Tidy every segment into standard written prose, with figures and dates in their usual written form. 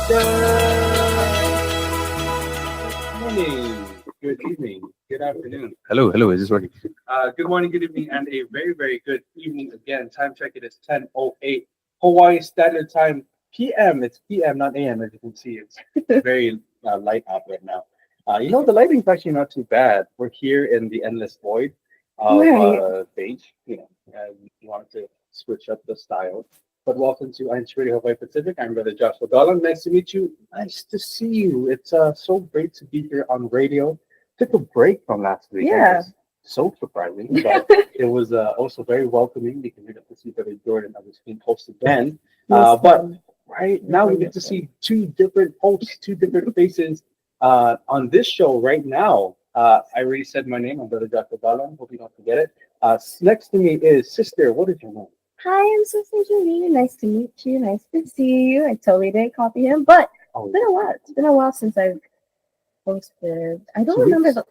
Good morning, good evening, good afternoon. Hello, is this working? Good morning, good evening, and a very, very good evening again. Time check, it is 10:08 Hawaii Standard Time PM. It's PM, not AM, as you can see. It's very light out right now. The lighting's actually not too bad. We're here in the endless void of beige, and we wanted to switch up the style. But welcome to INCRadio Hawaii Pacific. I'm Brother Joshua Dalam. Nice to meet you. Nice to see you. It's so great to be here on radio. Took a break from last week. Yeah. It was so surprising, but it was also very welcoming because we got to see Brother Jordan on the screen host again. But right now we get to see two different hosts, two different faces on this show right now. I already said my name. I'm Brother Joshua Dalam. Hope you don't forget it. Next to me is Sister. What is your name? Hi, I'm Sister Julie. Nice to meet you. Nice to see you. I totally didn't copy him, but it's been a while. It's been a while since I've posted. I don't remember the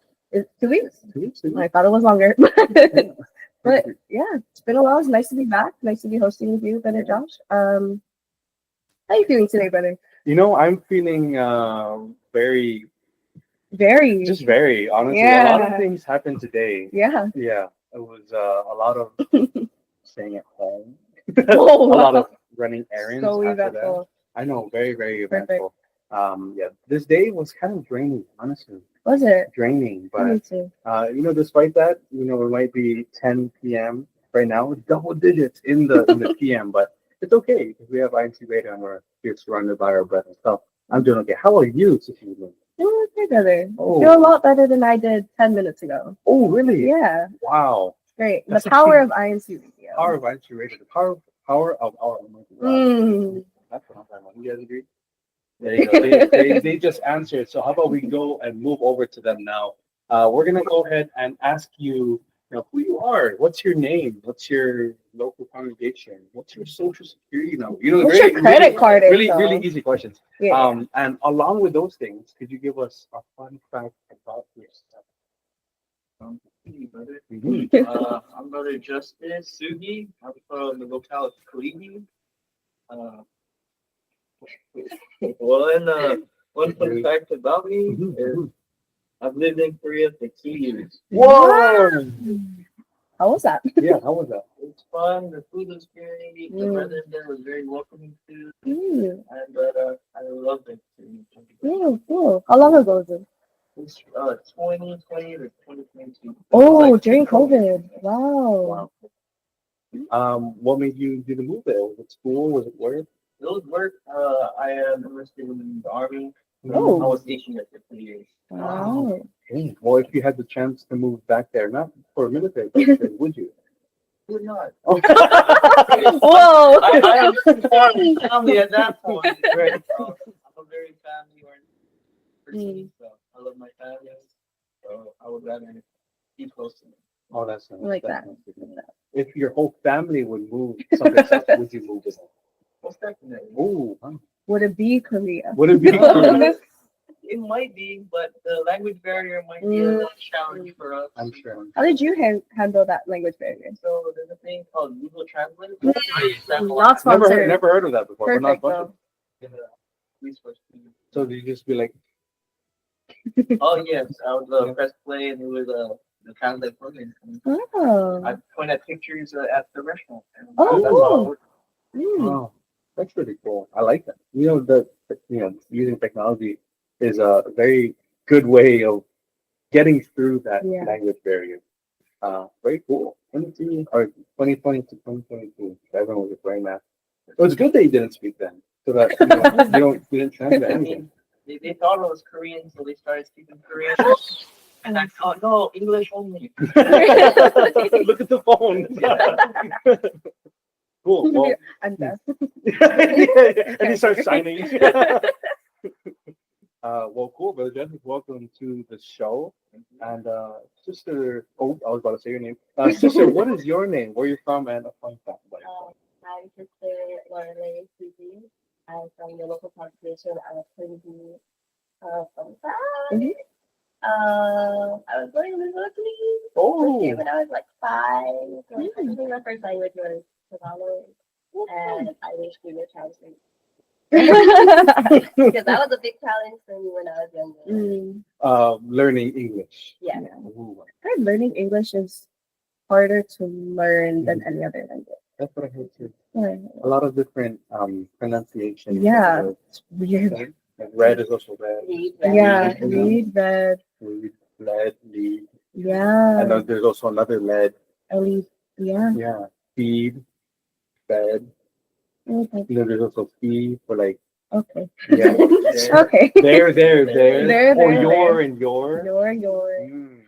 2 weeks. 2 weeks. I thought it was longer. But yeah, it's been a while. It's nice to be back. Nice to be hosting with you, Brother Josh. How are you feeling today, brother? I'm feeling very honestly. Yeah. A lot of things happened today. Yeah. Yeah. It was a lot of staying at home. Oh, a lot of running errands. So after eventful. that. I know, very, very eventful. This day was kind of draining, honestly. Was it? Draining, but Me too. despite that, it might be 10 p.m. right now, double digits in the PM, but it's okay because we have INCRadio and we're here surrounded by our breath and stuff. I'm doing okay. How are you, Sister? Doing okay, brother. Oh. Feel a lot better than I did 10 minutes ago. Oh, really? Yeah. Wow. Great. That's the power of INCRadio. Power of INCRadio. The power of our That's what I'm talking about. You guys agree? There you go. They just answered. So how about we go and move over to them now? We're gonna go ahead and ask you, who you are. What's your name? What's your local congregation? What's your social security number? What's your credit card? Really easy questions. Yeah. And along with those things, could you give us a fun fact about yourself? Brother. I'm Brother Justice Sugi. I'm from the locale of Kaligi. One fun fact about me is I've lived in Korea for 2 years. Whoa! How was that? Yeah, how was that? It's fun. The food was great. The weather there was very welcoming too. But I loved it. Cool. How long ago was it? It's 2020 to 2022. Oh, during COVID. Wow. What made you do the move there? Was it school? Was it work? It was work. I enlisted in the Army. Oh. I was stationed there for 3 years. Wow. Okay. Well, if you had the chance to move back there, not for a military base, would you? Would not. Whoa. I am family at that point. Right? I'm a very family-oriented person, so I love my family. So I would rather be close to them. Oh, that's nice. I like that. If your whole family would move someplace else, would you move with them? Most definitely. Oh, Would it be Korea? would it be? It might be, but the language barrier might be a little challenge for us. I'm sure. How did you handle that language barrier? So there's a thing called Google Translate. Not sponsored. Never heard of that before. Perfect, We're not Resource. So do you just be like, Oh yes, I would press play and it would translate for me. Oh. I point at pictures at the restaurant. Oh, That's cool. how it works. oh, that's really cool. I like that. Using technology is a very good way of getting through that language barrier. Very cool. 2020 to 2022. Everyone was just wearing masks. It was good that you didn't speak then, so that you didn't translate anything. They thought I was Korean, so they started speaking Korean. And I thought, no, English only. Look at the phone. Cool. Well, And and he starts signing. Well, cool, brother Jeff. Welcome to the show. And sister, I was about to say your name. Sister, what is your name? Where are you from? And a fun fact about yourself. I'm Sister Lorelei Sugi. I'm from the local congregation of Sugi. Fun fact. I was born in Italy when I was like 5. So actually my first language was Tagalog, and I wish we were translating. Because that was a big challenge for me when I was younger. Learning English. Yeah. Ooh, I heard learning English is harder to learn than any other language. that's what I heard too. Yeah. A lot of different pronunciations. Yeah, it's weird. Like red is also red. Yeah, Read, read, read. Read, lead, lead. Yeah. And then there's also another lead. Elite. Yeah. Yeah. Feed, fed. Okay. You know, there's also fee for like, Okay. yeah. Okay. There. There, Or there, your and your. Your. Mm.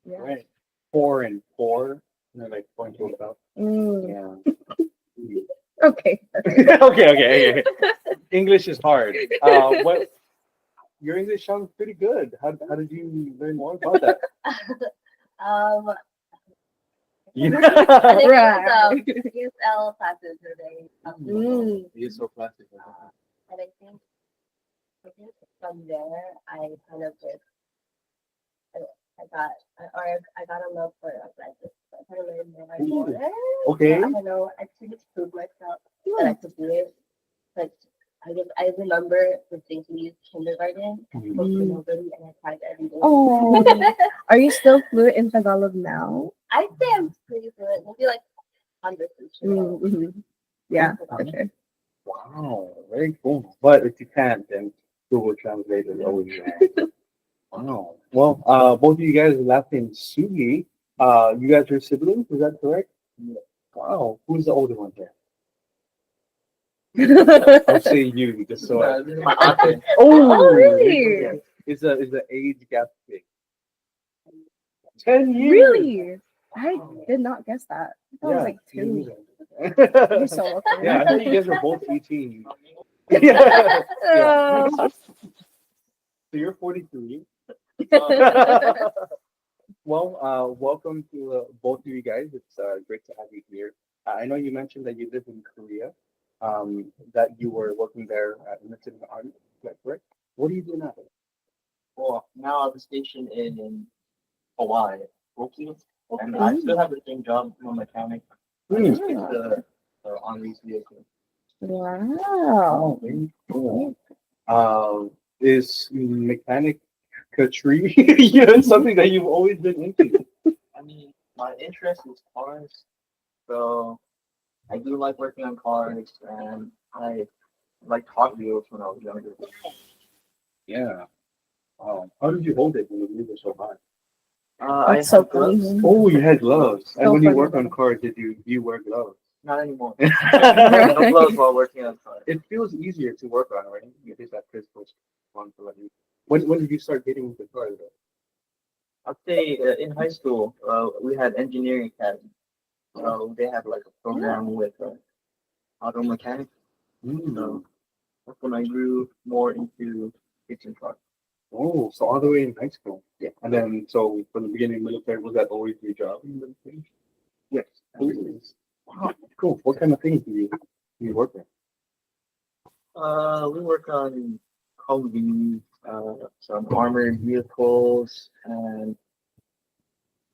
Yeah. Right. Four and four. You know, like point to about. Mm. Yeah. Okay. okay. English is hard. What? Your English sounds pretty good. How did you learn more about that? I Yeah. think Right. it was ESL classes were very Mm. You're so plastic. and I think from there I kind of just I got a love for athletics. So I kind of learned more and more. Okay. I don't know. I couldn't prove myself that I could do it. But I remember distinctly kindergarten. I spoke to nobody and I cried every day. Oh. Are you still fluent in Tagalog now? I'd say I'm pretty fluent. Maybe like conversational. Mm-hmm. Yeah, for sure. Wow, very cool. But if you can't, then Google Translate is always there. Wow. Well, both of you guys are last name Sugi. You guys are siblings, is that correct? Yeah. Wow. Who's the older one there? I'll say you, just so I. My aunt. Oh, really? Yeah. Is the age gap big? 10 years. Really? I did not guess that. I thought it was like 2. You're so lucky. Yeah, I thought you guys were both 18. Yeah. Uh, So you're 43. Well, welcome to both of you guys. It's great to have you here. I know you mentioned that you live in Korea, that you were working there in the city army. Is that correct? What do you do now? Well, now I'm stationed in Hawaii, Oki, and I still have the same job. I'm a mechanic. I just fix the Army's vehicle. wow. Oh, very cool. Is mechanic tree something that you've always been into? I mean, my interest is cars, so I do like working on cars, and I like Hot Wheels when I was younger. Yeah. How did you hold it when you moved it so high? I That's so have gloves. funny. Oh, you had gloves. And So when you funny. work on cars, do you wear gloves? Not anymore. No gloves while working on cars. It feels easier to work on, right? You get that physical responsibility. When did you start getting into cars? I'd say in high school, we had engineering academy. So they had like a program with auto mechanics. So that's when I grew more into fixing cars. Oh, so all the way in high school. Yeah. And then, so from the beginning, military, was that always your job in the military? Yes. Wow, cool. What kind of things do you work with? We work on Humvees, some armored vehicles, and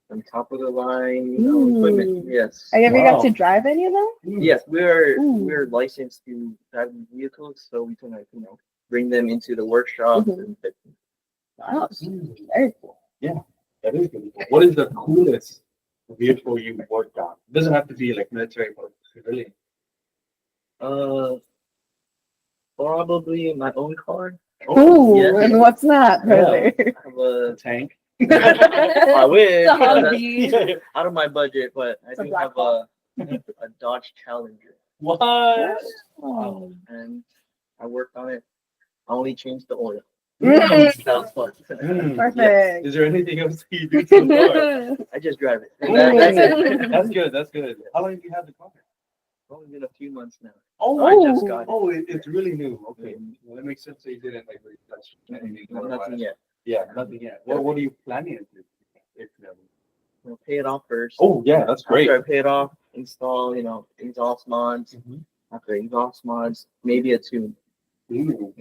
some top of the line, equipment. Yes. Have you ever Wow. got to drive any of them? Yes, we're Ooh. we're licensed to drive these vehicles, so we can bring them into the workshops and fit them. Wow. Very cool. Yeah, that is really cool. What is the coolest vehicle you've worked on? It doesn't have to be like military, but really. Probably my own car. Ooh, yes. and what's that, brother? I have a Tank. I wish. It's a Yeah, that's Humvee. out of my budget, but I It's a do black have a Dodge Challenger, What? Oh. and I worked on it. I only changed the oil. Mm. That was fun. Perfect. Is there anything else you do so far? I just drive it. Ooh. That's it. That's good. That's good. How long have you had the car? It's only been a few months now. Oh, I just got it. Oh, it's really new. Okay, well, that makes sense. So you didn't like really touch anything. Nothing yet. Yeah, nothing yet. What are you planning to do? If never? I'll pay it off first. Oh, yeah, that's great. After I pay it off, install, exhaust mods. After exhaust mods, maybe a tune. Ooh.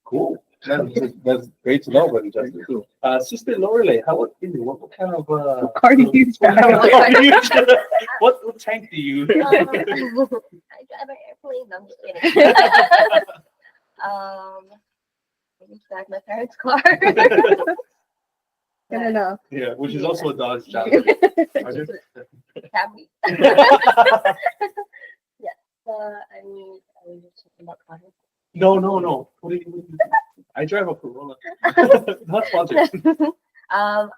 Cool. That's great to know, buddy. Justin. Cool. Sister Lorelei, what kind of Car do you what tank do you? I drive an airplane. No, I'm just kidding. I just drive my parents' car. Good enough. Yeah, which is also a Dodge Challenger. Happy. Yeah. I mean, I was just talking about cars. No. What do you? I drive a Corolla. Not sponsored.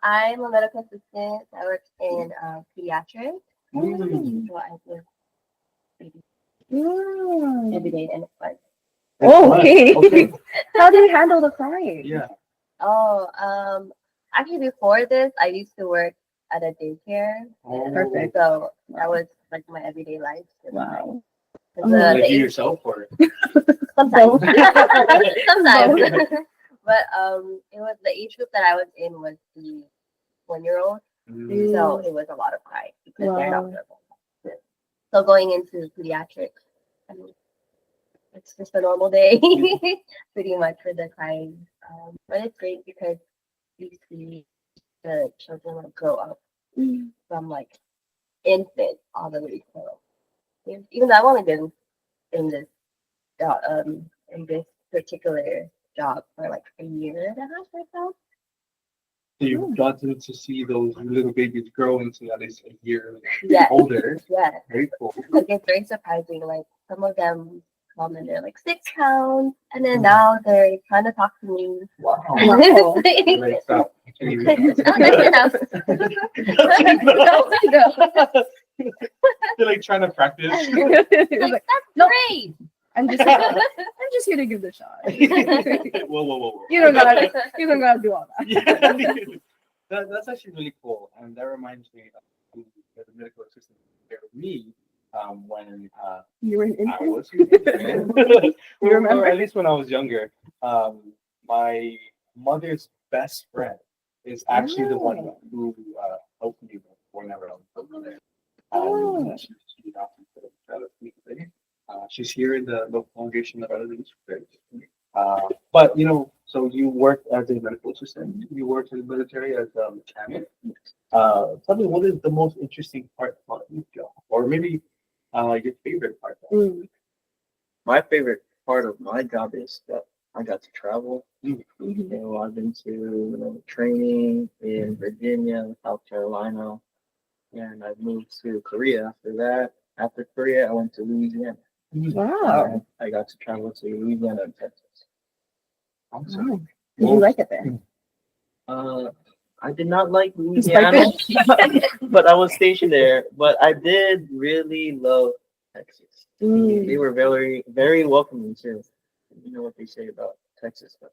I'm a medical assistant. I work in pediatrics. Mm. So I work Mm. every day and it's fun. Oh, okay. Okay. How do you handle the crying? Yeah. Actually before this, I used to work at a daycare. Oh. Perfect. So that was like my everyday life. Wow. Like you yourself or? Sometimes. Sometimes. But it was the age group that I was in was the 1-year-old. Mm. So it was a lot of crying because they're not Wow. verbal. So going into pediatrics, I mean, it's just a normal day, pretty much for the crying. But it's great because you see the children like grow up from like infant all the way to even though I've only been in this in this particular job for like a year and a half or so. So you've gotten to see those little babies grow into at least a year Yeah. older. Yeah. Very cool. Like it's very surprising. Like some of them come and they're like 6 pounds, and then now they're trying to talk to me. Wow. Wow. Like, stop. Can you read? They're like trying to practice. Like, that's great. I'm just here to give the shot. Whoa. You don't gotta do all that. Yeah. That's actually really cool, and that reminds me of the medical assistant there with me when You were an I infant. was you remember? or at least when I was younger. My mother's best friend is actually the one who helped me whenever I was over there. She's here in the local congregation of Elders. But so you worked as a medical assistant. You worked in the military as a mechanic. Tell me, what is the most interesting part about your job, or maybe your favorite part? My favorite part of my job is that I got to travel. Mhm. I've been to training in Virginia, South Carolina, and I moved to Korea after that. After Korea, I went to Louisiana. Wow. And I got to travel to Louisiana and Texas. Wow. Did you like it there? I did not like Louisiana, but I was stationed there. But I did really love Texas. They were very, very welcoming too. You know what they say about Texas, but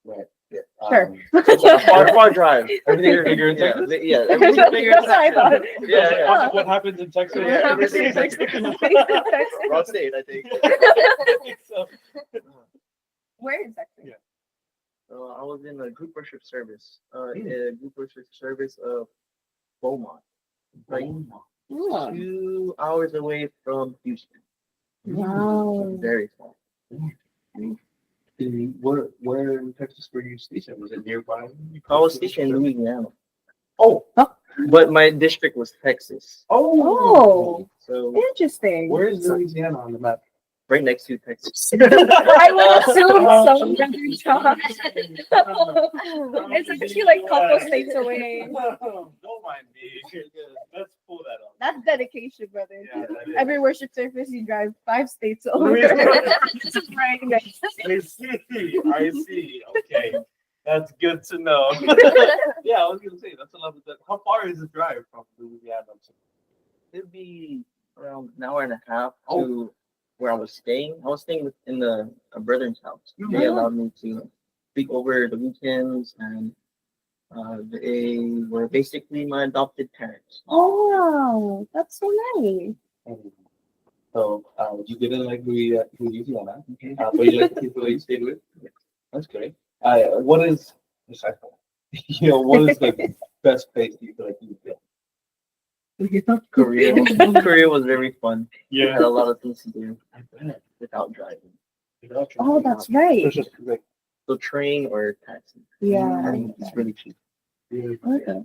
Right. Yeah. Sure. it's a far drive. Everything's bigger in Yeah, Texas. everything's bigger in That's what I Texas. thought. Yeah. What happens in Texas? Yeah, everything's Wrong state, I think. So, Where is Texas? Yeah. I was in a group worship service. A group worship service of Beaumont, like Oh. 2 hours away from Houston. Wow. Very small. where in Texas were you stationed? Was it nearby? I was stationed in Louisiana, Oh. but my district was Texas. Oh. So Interesting. Where is Louisiana on the map? right next to Texas. I would assume so. It's actually like a couple states away. Don't mind me. Let's pull that up. That's dedication, brother. Yeah, that is. Every worship service, you drive 5 states over. Louisiana. This is right next. I see. Okay. That's good to know. Yeah, I was gonna say that's a lot of that. How far is the drive from Louisiana to It'd be around an hour and a half to where I was staying. I was staying in a brother's house. They allowed me to speak over the weekends, and they were basically my adopted parents. Oh, wow. That's so nice. So you didn't like Louisiana, but you like the people that you stayed with. Yeah. That's great. What is what is the best place you feel like you've been? Korea. Korea was very fun. We had a lot of things to do I bet. without driving. Oh, that's right. It's just like So train or taxi. Yeah. It's really cheap. Okay.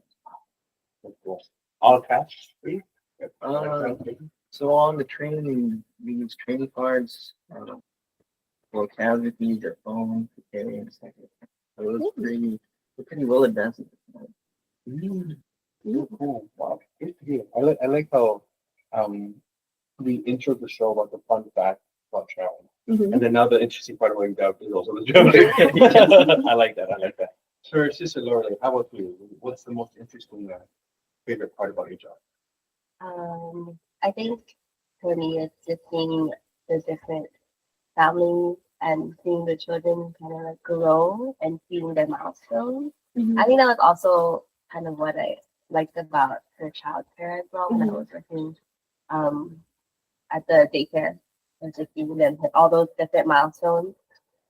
Cool. All cash? Free? So on the train, we use train cards, for casualties, fees, your phone, to carry and stuff. So we're pretty well advanced. Cool. Wow. Good to hear. I like how we intro the show about the fun fact about traveling. Mhm. And then now the interesting part about that is also the traveling. I like that. So, Sister Lorelei, how about you? What's the most interesting favorite part about your job? I think for me, it's just seeing the different families and seeing the children kind of like grow and seeing their milestones. Mhm. I think that was also kind of what I liked about the childcare as well when I was working at the daycare. And just seeing them hit all those different milestones.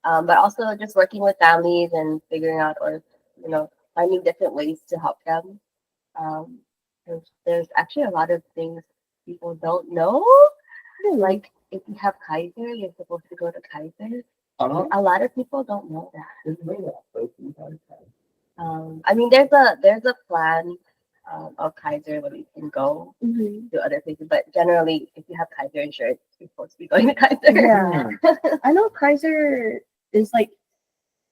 But also just working with families and figuring out or, finding different ways to help them. Um, there's actually a lot of things people don't know. Like if you have Kaiser, you're supposed to go to Kaiser. A lot of people don't know that. I mean, there's a plan of Kaiser where you can go to other places, but generally, if you have Kaiser insurance, you're supposed to be going to Kaiser. Yeah. I know Kaiser is like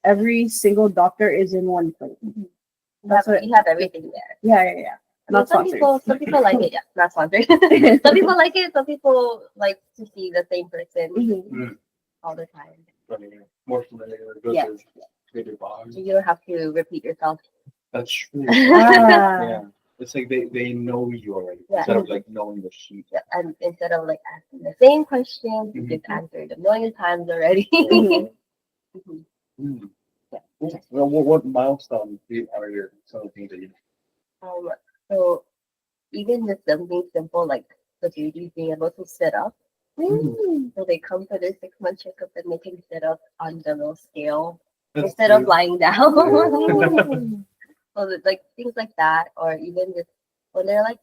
every single doctor is in one place. You have everything there. Yeah. Not some sponsored. people like it. Yeah, not sponsored. Some people like it. Some people like to see the same person all the time. More familiar. Yeah. You don't have to repeat yourself. That's true. Ah. Yeah. It's like they know you already Yeah. instead of like knowing the sheet. Yeah, and instead of like asking the same question, you just answered a million times already. Yeah. Cool. Well, what milestones are your some of the things that you? So even just something simple like the baby being able to sit up. So they come for their 6-month checkup and they can sit up on the little scale instead of lying down. So like things like that, or even just when they're like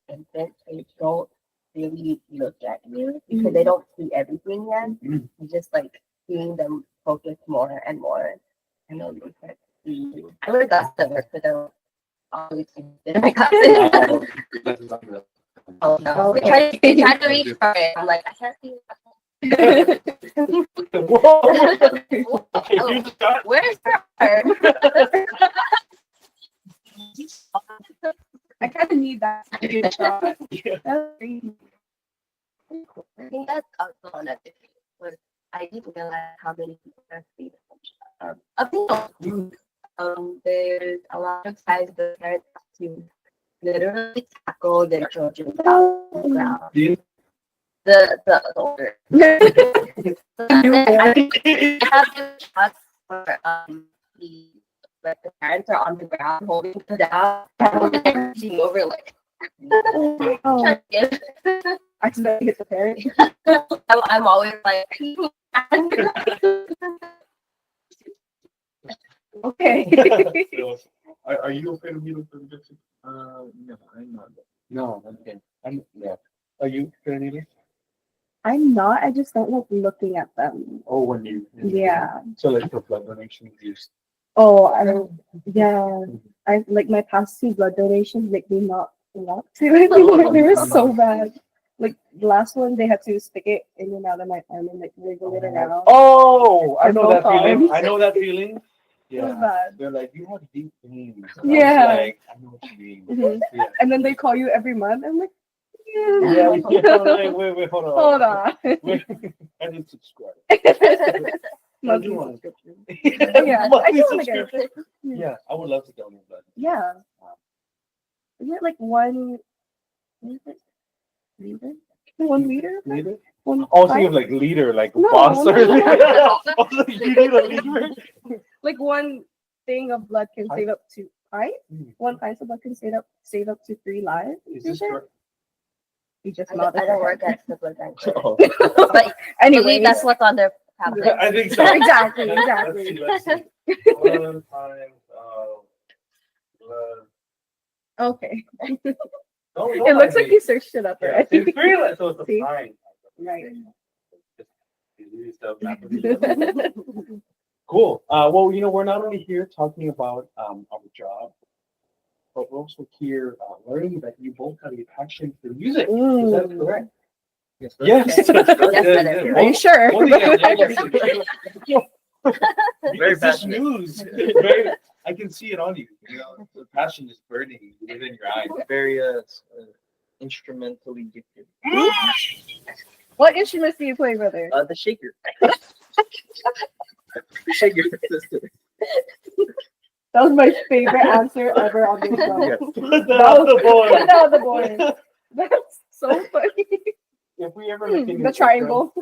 infants, they don't really look at you because they don't see everything yet. You just like seeing them focus more and more, and then they start to see. I would got to work with them. Always my cousin. Oh no! They try to reach for it. I'm like, I can't see. Where's her? I kind of need that. I think that's also another thing. I didn't realize how many people are asleep. There's a lot of times the parents have to literally tackle their children on the ground. The older. I have to trust for the parents are on the ground holding the down and over like Accidentally hit the parent. I'm always like Okay. Are you afraid of needles for injection? No, I'm not. No, okay. Are you afraid of needles? I'm not. I just don't like looking at them. Oh, when you Yeah. So like for blood donation, use. Oh, I don't. Yeah. I like my past 2 blood donations make me not want to. They were so bad. Like the last one, they had to stick it in and out of my arm and like wiggle it around. Oh, I For know that both feeling. arms. I know that feeling. It was Yeah. bad. They're like, you have deep veins. Yeah. Like, I know what you mean. Mhm. Yeah. And then they call you every month. I'm like, Yeah. Wait, hold on. hold on. Wait, I didn't subscribe. Monthly want subscription. Yeah, Yeah, I do want to get it. Yeah, I would love to donate blood. Yeah. Isn't it like 1 liter? 1 liter? Liter? One I was pint? thinking of like liter, like No, boss or no. I was like, you need a liter? Like 1 thing of blood can save up to pint. 1 pint of blood can save up to 3 lives. Is this correct? You just I nodded. don't work at the blood bank. Oh. But Anyway, that's what's on their tablet. I think so. Exactly. Let's see. 1 pint of blood. Okay. No, It looks like you searched it up Yeah, already. it's 3 litres, so it's a See? pint. Right. You use the math. Cool. Well, we're not only here talking about our job, but we're also here learning that you both have a passion for music. Is that correct? Yes. Yes. Are you sure? Very It's just passionate. news. I can see it on you. The passion is burning within your eyes. Very instrumentally gifted. What instruments do you play, brother? The shaker. Shaker sister. That was my favorite answer ever on this show. Yeah. Put that on the board. Put that on the board. That's so funny. If we ever make any The triangle.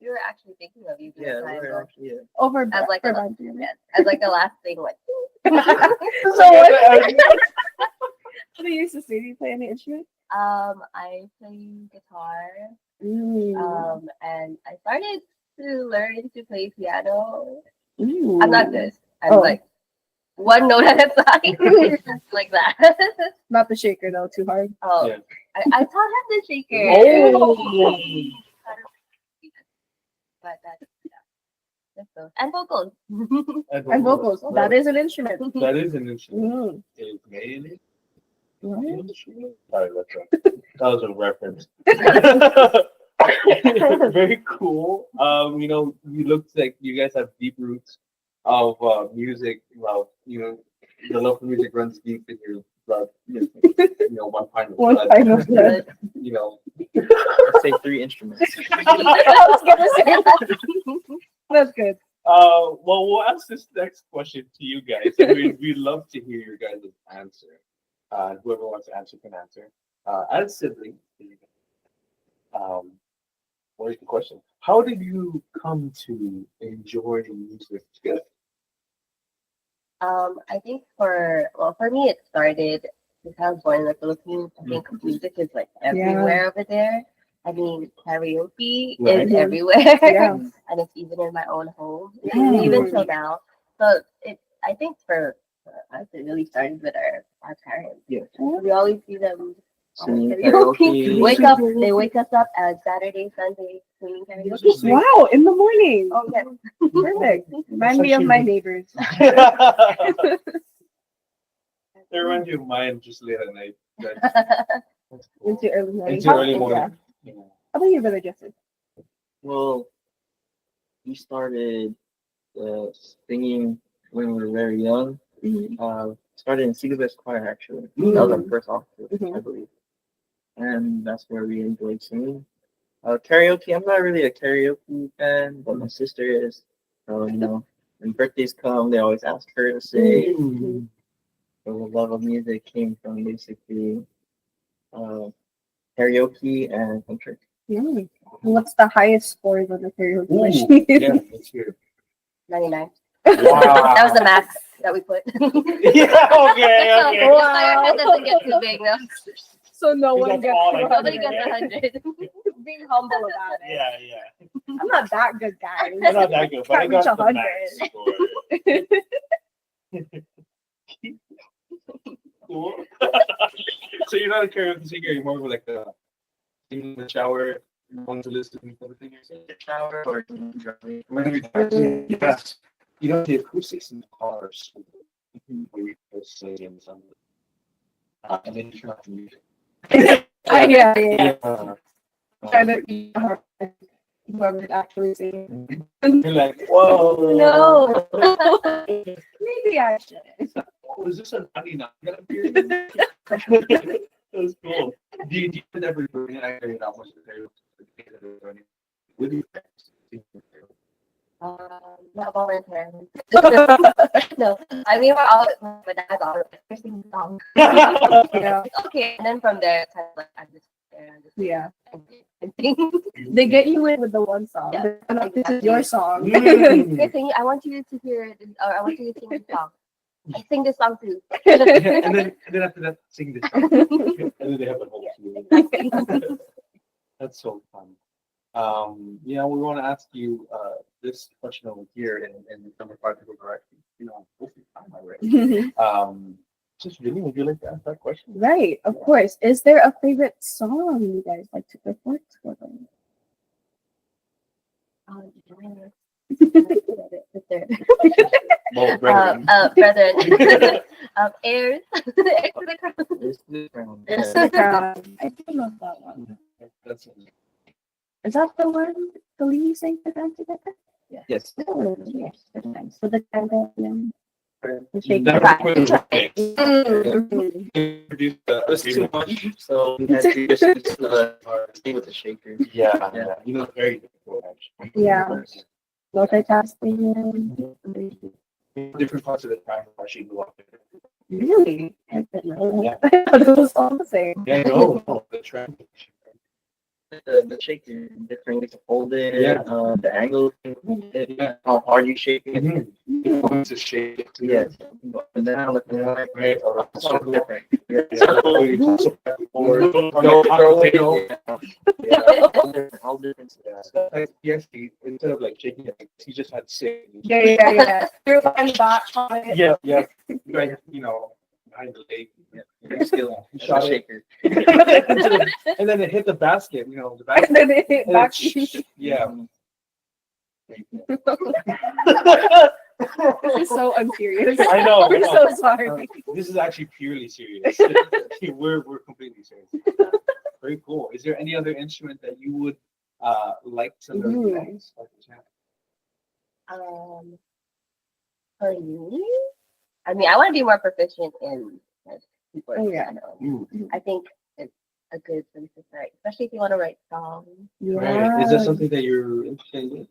We were actually thinking of you. Yeah, Time, we're actually, yeah. Over As like for a- band, yeah. as like the last thing, like So what do you used to say? Do you play any instrument? I play guitar. And I started to learn to play piano. I'm not good. I'm Oh. like one note at a time, like that. Not the shaker though, too hard. Oh, Yeah. I taught him the shaker. Oh. But that's so. And vocals. And vocals. That is an instrument. That is an instrument. Mm. Sorry, that was a reference. Very cool. You look like you guys have deep roots of music. Well, the love for music runs deep in your blood. One pint of One blood. pint of blood. Let's say 3 instruments. I was gonna say that. That's good. Well, we'll ask this next question to you guys. We'd love to hear your guys' answer. Whoever wants to answer can answer. As siblings, what is the question? How did you come to enjoy music together? I think for me it started because I was born in the Philippines. I think music is like everywhere over there. I mean, karaoke is everywhere, Yeah. and it's even in my own home, Yeah. even till now. So I think for us, it really started with our parents. Yeah. We always see them Singing karaoke. They wake us up on Saturday, Sunday, singing karaoke. Wow, in the morning. Oh yes. Perfect. Remind me of my neighbors. They remind you of mine just late at night. Into early morning. Into early morning. Yeah. How about you, brother Justin? Well, we started singing when we were very young. Started in CEBSI choir actually. That was our first office, I believe. And that's where we enjoyed singing. Karaoke, I'm not really a karaoke fan, but my sister is. So, when birthdays come, they always ask her to sing. So the love of music came from basically karaoke and country. Yeah. What's the highest scores on the karaoke Ooh, machine? yeah, let's hear it. 99. Wow. That was the max that we put. Yeah, okay. Wow. It doesn't get too big now. So no You one got gets all like 100. Nobody gets 100. Being humble about it. Yeah. I'm not that good, guys. I'm not that good, but I Can't reach got the 100. max score. Cool. So you're not a karaoke singer, you're more of like a in the shower, want to listen to everything you're saying. Shower or drumming. Yes. The acoustics in the car are so good. We first sing in some and then you turn off the music. Yeah. Trying to whoever's actually singing. You're like, whoa. No. Maybe I should. Oh, is this a 99 up here? That was cool. Do you ever bring it? I heard it almost with you. Not voluntarily. No, I mean, we're all, my dad's all singing songs. Yeah. Okay, and then from there, it's kind of like, I'm just there. Yeah. And sing. They get you in with the one song. Yeah. They're like, this is your song. Okay, sing, I want you to hear this, or I want you to sing this song. I sing this song too. and then after that, sing this song. And then they have a whole tune. Exactly. That's so fun. We want to ask you this question over here, and number 5 people are actually, hopefully time already. Just really, would you like to ask that question? Right, of course. Is there a favorite song you guys like to perform together? The third. Well, brethren. Brethren. Heirs. Heirs to the crown. It's the crown. It's the crown. I do love that one. That's Is that the one? The lead saying the dance together? Yes. Oh, yes, that's nice. With the champion. The shake. Never quit. Mm. Introduce It was too much, so we had to just stay with the shaker. Yeah, Yeah. you know, very difficult actually. Yeah. Multitasking. Different parts of the time actually go up. Really? I didn't know. Yeah. It was all the same. Yeah, no, the trend. The shaker, different ways to hold it, Yeah. the angle, how hard you shake it. It wants to shake it too. Yes. And then I look at it, Right. it's so different. Yeah. All different. Yes, instead of like shaking it, he just had sick. Yeah. Through and back on it. Yeah. Like, you know, behind the leg. Yeah. Skill. Shot it. Shaker. And then it hit the basket, you know, the basket. And then it hit And back. it- yeah. This is so unserious. I know. We're so sorry. This is actually purely serious. we're completely serious. Very cool. Is there any other instrument that you would like to learn next? For me, I mean, I want to be more proficient in like, keyboard Oh, yeah. piano. I think it's a good place to start, especially if you want to write songs. Right. Is that something that you're interested in?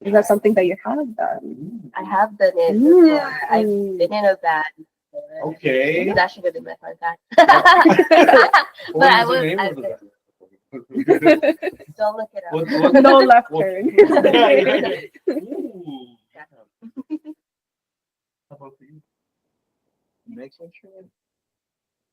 Is that something that you have done? I have done it Mm. before. I've been in a band. before. Okay. That should have been my fun fact. What But I is the would- name I of the would- band? Don't look it up. What- No left what- turn. Ooh. How about for you? Next instrument?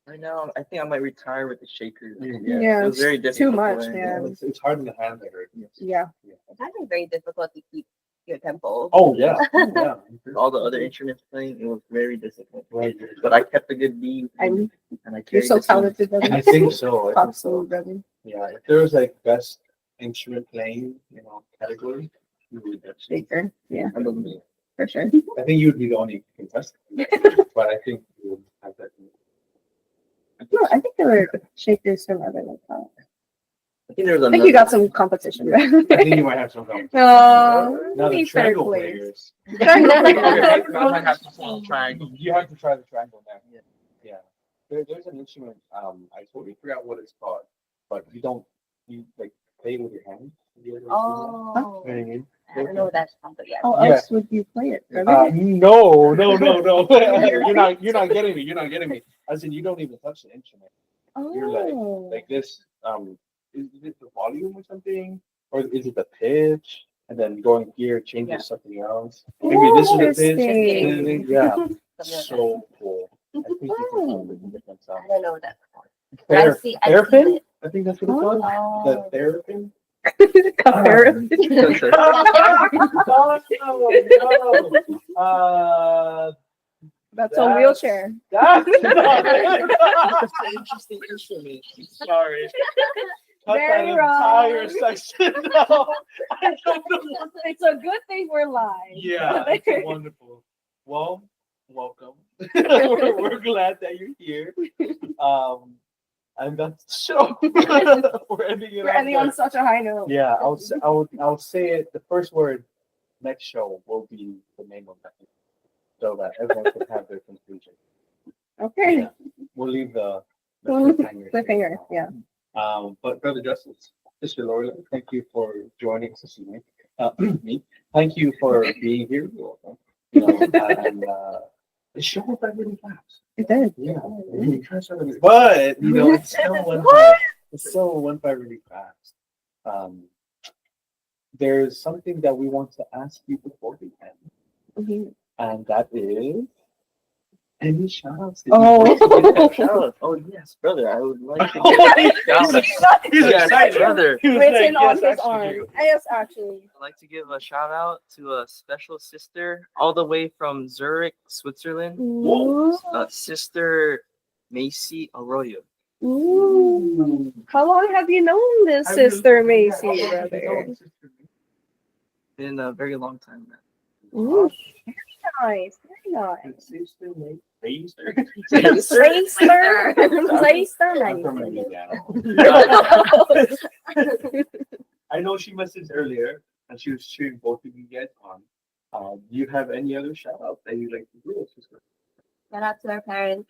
Right now, I think I might retire with the shaker. Yeah, It was very too difficult. much, to learn. yeah. It's hard in the hand, I heard. Yeah. It's actually very difficult to keep your tempo. Oh yeah. Yeah. All the other instruments playing, it was very difficult. Right. But I kept a good beat. I'm- And I You're carried so the team. talented, brother. I think so. I Pop think soul, so. brother. Yeah. If there was like best instrument playing, you know, category, you would definitely. Shaker. Yeah, I believe. for sure. I think you would be the only contestant, but I think you would have that. No, I think there were shakers from other like that. I think there was I think you got some competition, right? I think you might have some competition. No, Now the be fair triangle play. players. I might have to fall triangle. You have to try the triangle now. Yeah. There's an instrument. I totally forgot what it's called, but you like play with your hands. Have you ever seen that? Oh, You know what I mean? I don't know what that's called, but yeah. How Yeah. else would you play it, brother? No. You're not getting me. You're not getting me. As in, you don't even touch the instrument. You're like this. Is it the volume or something, or is it the pitch? And then going here changes Yeah. something else. Maybe this is the pitch. Interesting. Yeah. Something like that. So cool. I think you can find the different I sounds. don't know what that's called. But I've seen Therapin? it. I think that's what it's called. Oh. The Therapin. That's a wheelchair. That's an interesting instrument. Sorry. Cut Very that wrong. entire section. No, I don't know. It's a good thing we're live. Yeah, it's wonderful. Well, welcome. we're glad that you're here. And that's the show. We're ending it We're ending on such a high note. Yeah, I'll say it. The first word next show will be the name of that, so that everyone can have their conclusion. Okay. Yeah. We'll leave the Cliffhanger. Yeah. But Brother Justice, Sister Laura, thank you for joining us this evening. Me. Thank you for being here. You're welcome. You know, and the show went by really fast. It did. Yeah. But you know, it still went by really fast. There's something that we want to ask you before we end, Mhm. and that is any shout-outs. Oh. Shout-out. Oh yes, brother. I would like to Oh, give shout-out. He's Yes, excited. brother. He was Written like, on yes, his actually. arm. Yes, actually. I'd like to give a shout out to a special sister all the way from Zurich, Switzerland. Ooh. Sister Macy Arroyo. Ooh. How long have you known this sister Macy, brother? in a very long time now. Ooh, nice, very nice. Sister. Playster, I'm from nice. Louisiana. I know she messaged earlier and she was cheering both of you guys on. Do you have any other shout outs that you'd like to do? Shout out to our parents.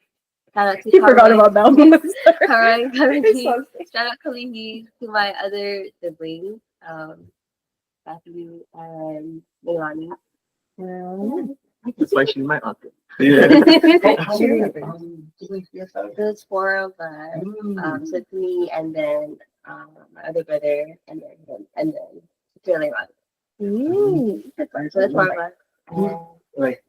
Shout out to You forgot about that one. Karan, It's so- shout out Kalihi, to my other siblings, Matthew and Milani. Yeah. That's why she's my uncle. Yeah. There's 4 of us. So it's me and then my other brother and then him and then Taylor. Ooh. So there's 4 of us. Like,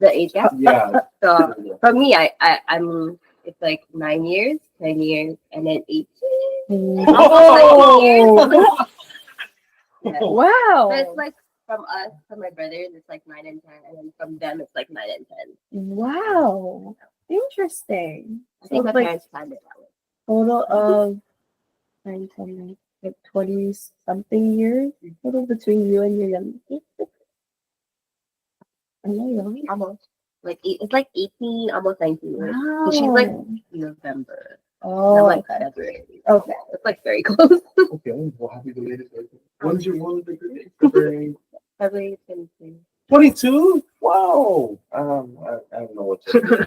The age gap. yeah. So for me, I'm it's like 9 years, 10 years, and then 8 years. Oh. Yeah. Wow. So it's like from us, from my brothers, it's like 9 and 10, and then from them, it's like 9 and 10. Wow. Interesting. I think So my like parents planned it that way. total of 9, 10, like 20 something years total between you and your young sister. I know you're Almost. It's like 18, almost 19 years. wow. She's like November. oh, I'm like okay. February. Okay. It's like very close. Okay, well, happy belated birthday. When's your birthday? February February 23. 22? Wow. I don't know what to do.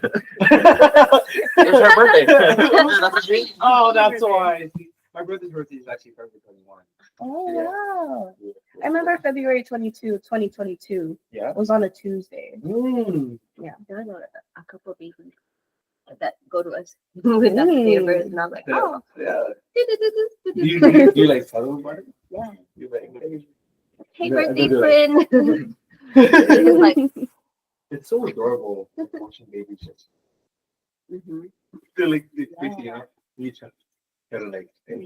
It's her birthday. That's a dream. Oh, that's why. See, my brother's birthday is actually February 21. Oh, Yeah. wow. I remember February 22, 2022 Yeah. was on a Tuesday. Mm. Yeah. There was a couple of babies that go to us with that favors, and I'm like, oh. Yeah. Do you like tell them about it? Yeah. You like, Hey, Yeah, birthday I do friend. It's like, it's so adorable watching babies just mhm. they're like they you know each other kind of like And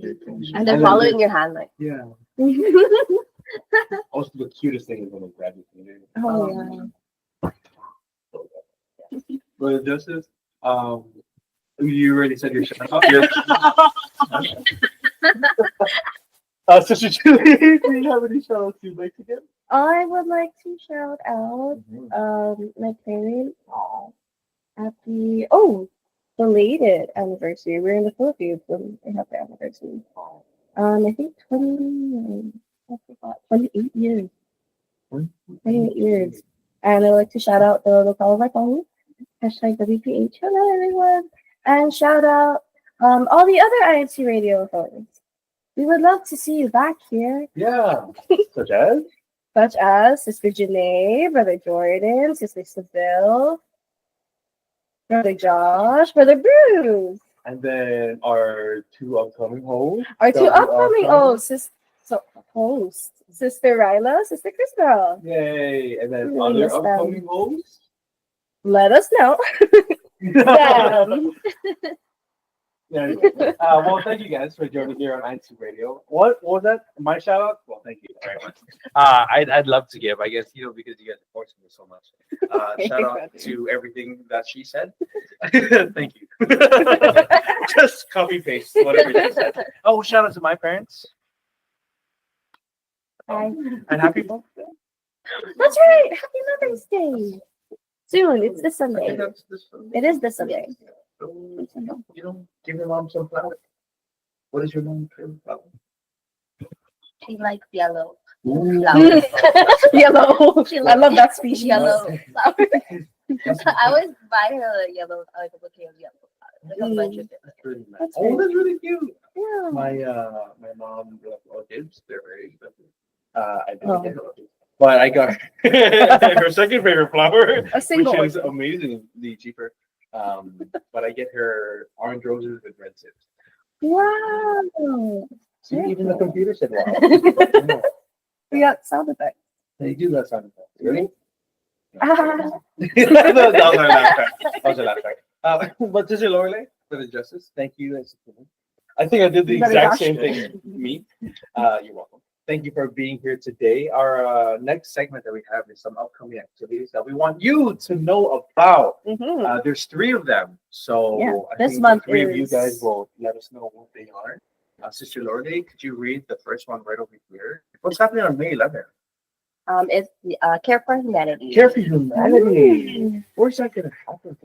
they're following your hand, like, yeah. Also the cutest thing is when they grab your finger. Oh, yeah. But Justice, you already said your shout out. Sister Julie, do you have any shout outs you'd like to give? I would like to shout out my parents. Happy belated anniversary. We're in the Philippines when they have their anniversary. I think 28 years. 28 years. And I'd like to shout out the local Icon. Hashtag WPH. Hello everyone. And shout out all the other INCRadio hosts. We would love to see you back here. Yeah. Such Such as Sister Janae, Brother Jordan, Sister Seville, Brother Josh, Brother Bruce. And then our 2 upcoming hosts. Our 2 That'll be upcoming awesome. hosts, Sister Ryla, Sister Crystal. Yay. And then Really other miss them. upcoming hosts. Let us know. There you go. Well, thank you guys for joining here on INCRadio. What was that? My shout out? Well, thank you very much. I'd love to give, I guess, because you guys are forcing me so much. Shout out to everything that she said. Thank you. Just copy paste whatever she said. Oh, shout out to my parents. Hi. And happy birthday. That's right. Happy Mother's Day. Soon. It's this Sunday. It is this Sunday. You know, give your mom some flowers. What is your mom's favorite flower? She likes yellow. Ooh. Flowers. Yellow. She I love that species. Yellow flowers. I always buy her a yellow, like a bouquet of yellow flowers. Like a bunch of different. That's really nice. That's Oh, very that's really cute. Yeah. My mom loved orchids. They're very expensive. I didn't Oh. get her orchids. But I got her second favorite flower, A single which is orchid. amazingly cheaper. But I get her orange roses with red tips. Wow. See, even the computer said wow. Yeah. We got sound effects. They do that sound effect. Ready? Ah. That was our last track. That was our last track. But Sister Lorelei, for the justice, thank you. I think I did the Very exact gosh. same thing. Me. You're welcome. Thank you for being here today. Our next segment that we have is some upcoming activities that we want you to know about. Mhm. There's 3 of them. So Yeah, I this think month the 3 of you is- guys will let us know what they are. Sister Lorelei, could you read the first one right over here? What's happening on May 11th? It's the Care for Humanity. Care for Humanity. Where's that gonna happen?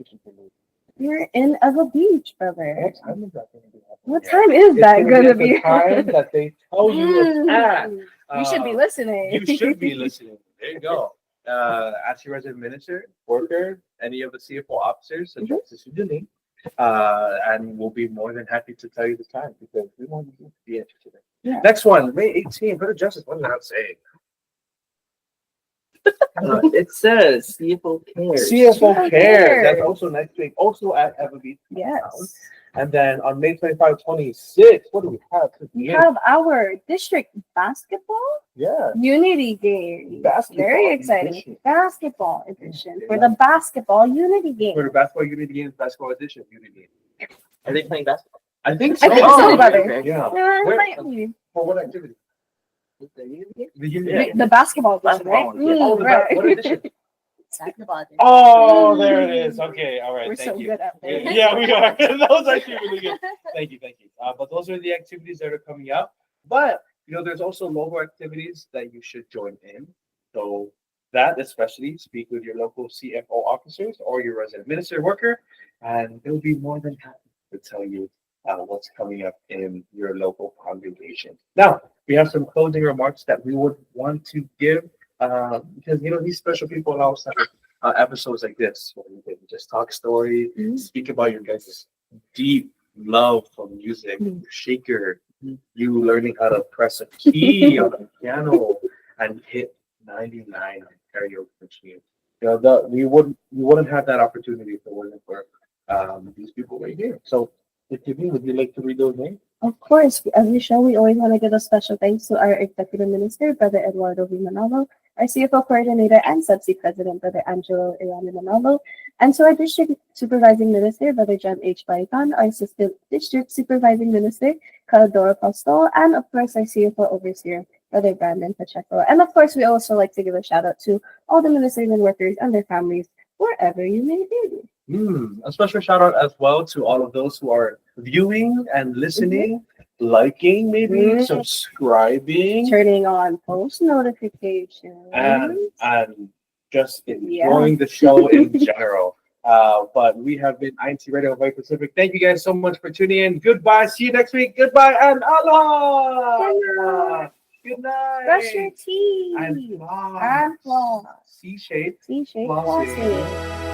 You're in Eva Beach, brother. What time is that gonna be happening? What time is It's that gonna gonna be be? at the time that they tell you it's at. You should be listening. You should be listening. There you go. As your resident minister, worker, any of the CFO officers, such as Sugi, and we'll be more than happy to tell you the time because we want you to be interested. Yeah. Next one, May 18th. Brother Justice, what did I say? It says CFO cares. CFO cares. That's also next week. Also at Eva Beach. Yes. And then on May 25, 26, what do we have? We have our district basketball Yeah. unity game. Basketball Very exciting. edition. Basketball edition for the basketball unity game. For the basketball unity games, basketball edition unity. Are they playing basketball? I think so. I think so, brother. Yeah. Yeah, Where- slightly. For what activity? The unity. The basketball edition, right? Basketball, yeah. Oh, the Right. what edition? Basketball. Oh, there it is. Okay, all right. We're Thank so you. good at that. Yeah, we are. That was actually really good. Thank you. But those are the activities that are coming up. But there's also local activities that you should join in. So that especially speak with your local CFO officers or your resident minister worker, and they'll be more than happy to tell you what's coming up in your local congregation. Now, we have some closing remarks that we would want to give because these special people allow us to have episodes like this where we can just talk story, speak about your guys' deep love for music, shaker, you learning how to press a key on a piano and hit 99 on karaoke machine. We wouldn't have that opportunity if it wasn't for these people right here. So, would you like to read those names? Of course, as we show, we always want to give a special thanks to our Executive Minister, Brother Eduardo V. Manalo, our CFO Coordinator and CEBSI President, Brother Angelo Irani Manalo, and to our District Supervising Minister, Brother John H. Baitan, our Assistant District Supervising Minister, Caldoro Pastor, and of course, our CFO Overseer, Brother Brandon Pacheco. And of course, we also like to give a shout out to all the ministers and workers and their families, wherever you may be. A special shout out as well to all of those who are viewing and listening, liking, maybe subscribing, Turning on post notifications. and just enjoying the show in general. But we have been INCRadio Hawaii Pacific. Thank you guys so much for tuning in. Goodbye. See you next week. Goodbye and aloha. Good night. Brush your teeth. And floss. And floss. C-shape. C-shape Flossing. flossing.